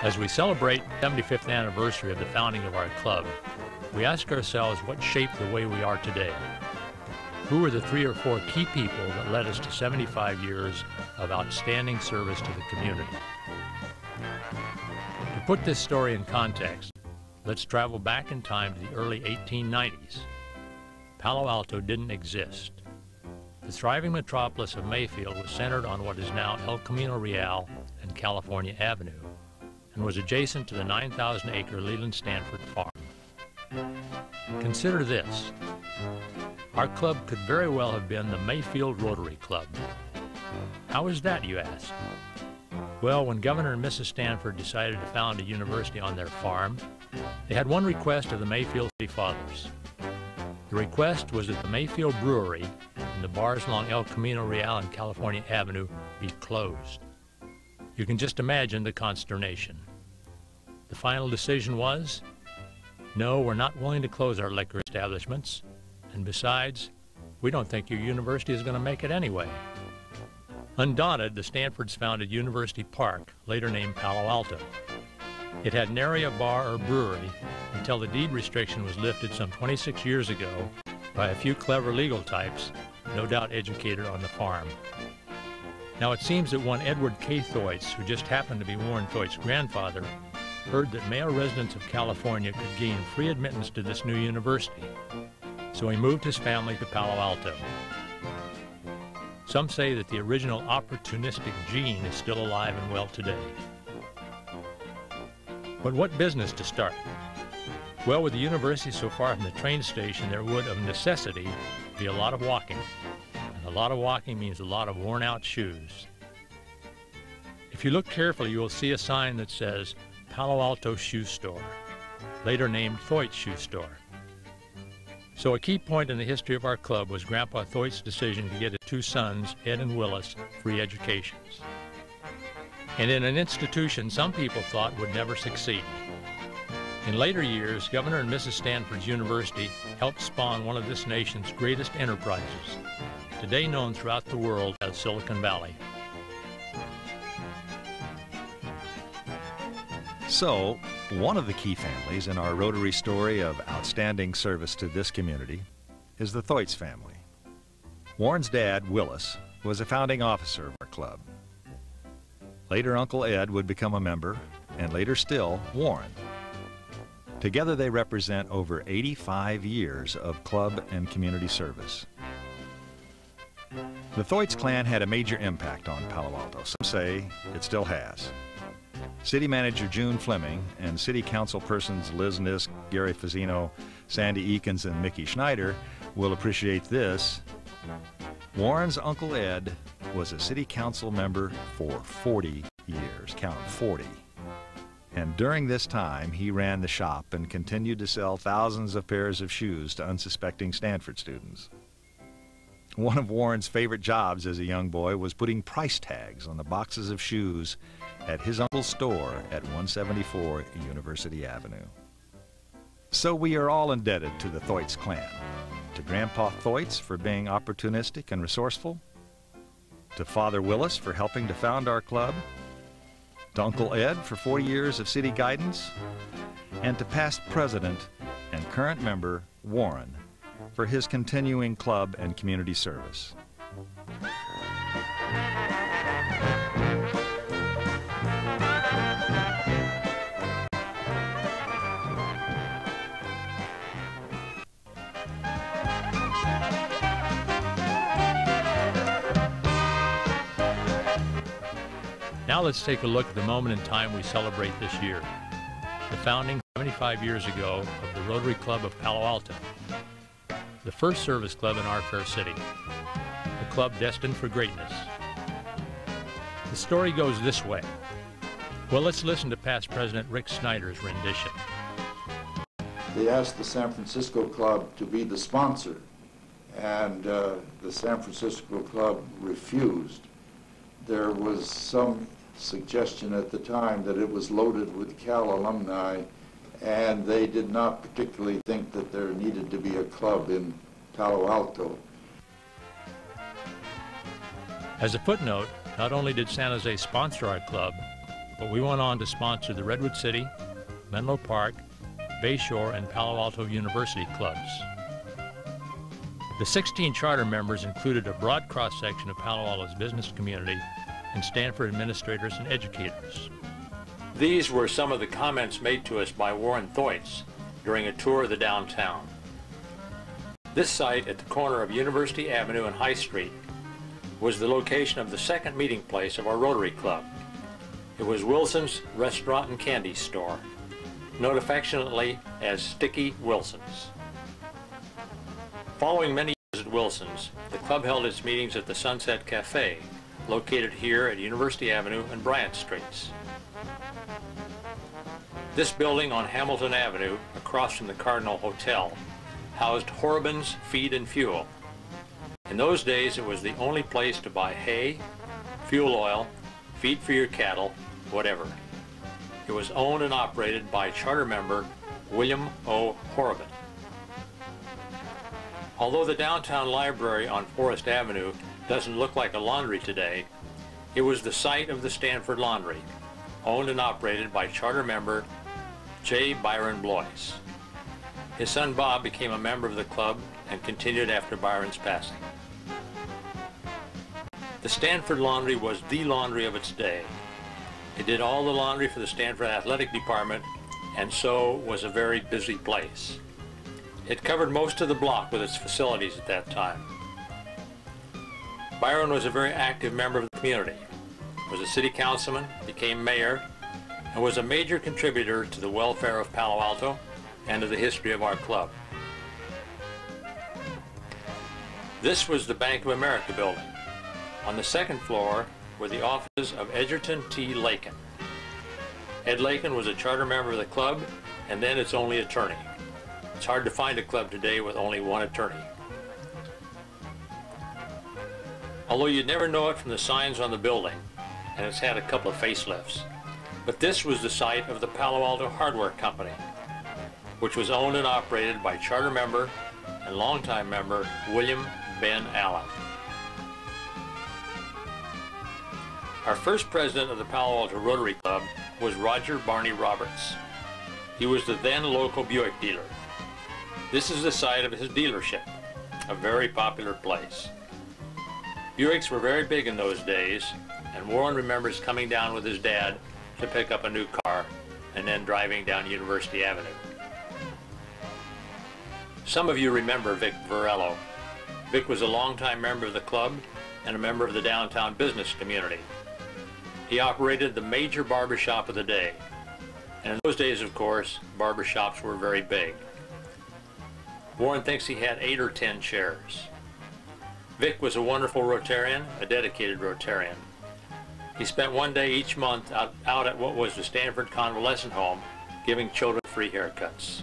As we celebrate the 75th anniversary of the founding of our club, we ask ourselves what shaped the way we are today. Who were the 3 or 4 key people that led us to 75 years of outstanding service to the community? To put this story in context, let's travel back in time to the early 1890s. Palo Alto didn't exist. The thriving metropolis of Mayfield was centered on what is now El Camino Real and California Avenue, and was adjacent to the 9,000-acre Leland Stanford farm. Consider this. Our club could very well have been the Mayfield Rotary Club. How is that, you ask? Well, when Governor and Mrs. Stanford decided to found a university on their farm, they had one request of the Mayfield City Fathers. The request was that the Mayfield Brewery and the bars along El Camino Real and California Avenue be closed. You can just imagine the consternation. The final decision was, no, we're not willing to close our liquor establishments, and besides, we don't think your university is going to make it anyway. Undaunted, the Stanfords founded University Park, later named Palo Alto. It had nary a bar or brewery until the deed restriction was lifted some 26 years ago by a few clever legal types, no doubt educated on the farm. Now it seems that one Edward K. Thoits, who just happened to be Warren Thoits' grandfather, heard that male residents of California could gain free admittance to this new university, so he moved his family to Palo Alto. Some say that the original opportunistic gene is still alive and well today. But what business to start? Well, with the university so far from the train station, there would, of necessity, be a lot of walking. And a lot of walking means a lot of worn-out shoes. If you look carefully, you will see a sign that says Palo Alto Shoe Store, later named Thoits Shoe Store. So a key point in the history of our club was Grandpa Thoits' decision to get his 2 sons, Ed and Willis, free educations. And in an institution some people thought would never succeed. In later years, Governor and Mrs. Stanford's University helped spawn one of this nation's greatest enterprises, today known throughout the world as Silicon Valley. So, one of the key families in our Rotary story of outstanding service to this community is the Thoits family. Warren's dad, Willis, was a founding officer of our club. Later, Uncle Ed would become a member, and later still, Warren. Together they represent over 85 years of club and community service. The Thoits clan had a major impact on Palo Alto. Some say it still has. City Manager June Fleming and City Council persons Liz Nisk, Gary Fazzino, Sandy Eakins, and Mickey Schneider will appreciate this. Warren's Uncle Ed was a City Council member for 40 years, count 40. And during this time, he ran the shop and continued to sell thousands of pairs of shoes to unsuspecting Stanford students. One of Warren's favorite jobs as a young boy was putting price tags on the boxes of shoes at his uncle's store at 174 University Avenue. So we are all indebted to the Thoits clan, to Grandpa Thoits for being opportunistic and resourceful, to Father Willis for helping to found our club, to Uncle Ed for 40 years of city guidance, and to past president and current member Warren for his continuing club and community service. Now let's take a look at the moment in time we celebrate this year, the founding 75 years ago of the Rotary Club of Palo Alto, the first service club in our fair city, a club destined for greatness. The story goes this way. Well, let's listen to past President Rick Snyder's rendition. They asked the San Francisco Club to be the sponsor, and the San Francisco Club refused. There was some suggestion at the time that it was loaded with Cal alumni, and they did not particularly think that there needed to be a club in Palo Alto. As a footnote, not only did San Jose sponsor our club, but we went on to sponsor the Redwood City, Menlo Park, Bayshore, and Palo Alto University clubs. The 16 charter members included a broad cross-section of Palo Alto's business community and Stanford administrators and educators. These were some of the comments made to us by Warren Thoitz during a tour of the downtown. This site at the corner of University Avenue and High Street was the location of the second meeting place of our Rotary Club. It was Wilson's Restaurant and Candy Store, known affectionately as Sticky Wilson's. Following many years at Wilson's, the club held its meetings at the Sunset Cafe, located here at University Avenue and Bryant Streets. This building on Hamilton Avenue, across from the Cardinal Hotel, housed Horribin's Feed and Fuel. In those days, it was the only place to buy hay, fuel oil, feed for your cattle, whatever. It was owned and operated by charter member William O. Horribin. Although the downtown library on Forest Avenue doesn't look like a laundry today, it was the site of the Stanford Laundry, owned and operated by charter member J. Byron Blois. His son Bob became a member of the club and continued after Byron's passing. The Stanford Laundry was the laundry of its day. It did all the laundry for the Stanford Athletic Department, and so was a very busy place. It covered most of the block with its facilities at that time. Byron was a very active member of the community, was a city councilman, became mayor, and was a major contributor to the welfare of Palo Alto and to the history of our club. This was the Bank of America building. On the second floor were the offices of Edgerton T. Lakin. Ed Lakin was a charter member of the club and then its only attorney. It's hard to find a club today with only one attorney. Although you'd never know it from the signs on the building, and it's had a couple of facelifts, but this was the site of the Palo Alto Hardware Company, which was owned and operated by charter member and longtime member William Ben Allen. Our first president of the Palo Alto Rotary Club was Roger Barney Roberts. He was the then local Buick dealer. This is the site of his dealership, a very popular place. Buicks were very big in those days, and Warren remembers coming down with his dad to pick up a new car and then driving down University Avenue. Some of you remember Vic Varello. Vic was a longtime member of the club and a member of the downtown business community. He operated the major barbershop of the day. And in those days, of course, barbershops were very big. Warren thinks he had 8 or 10 chairs. Vic was a wonderful Rotarian, a dedicated Rotarian. He spent one day each month out at what was the Stanford Convalescent Home, giving children free haircuts.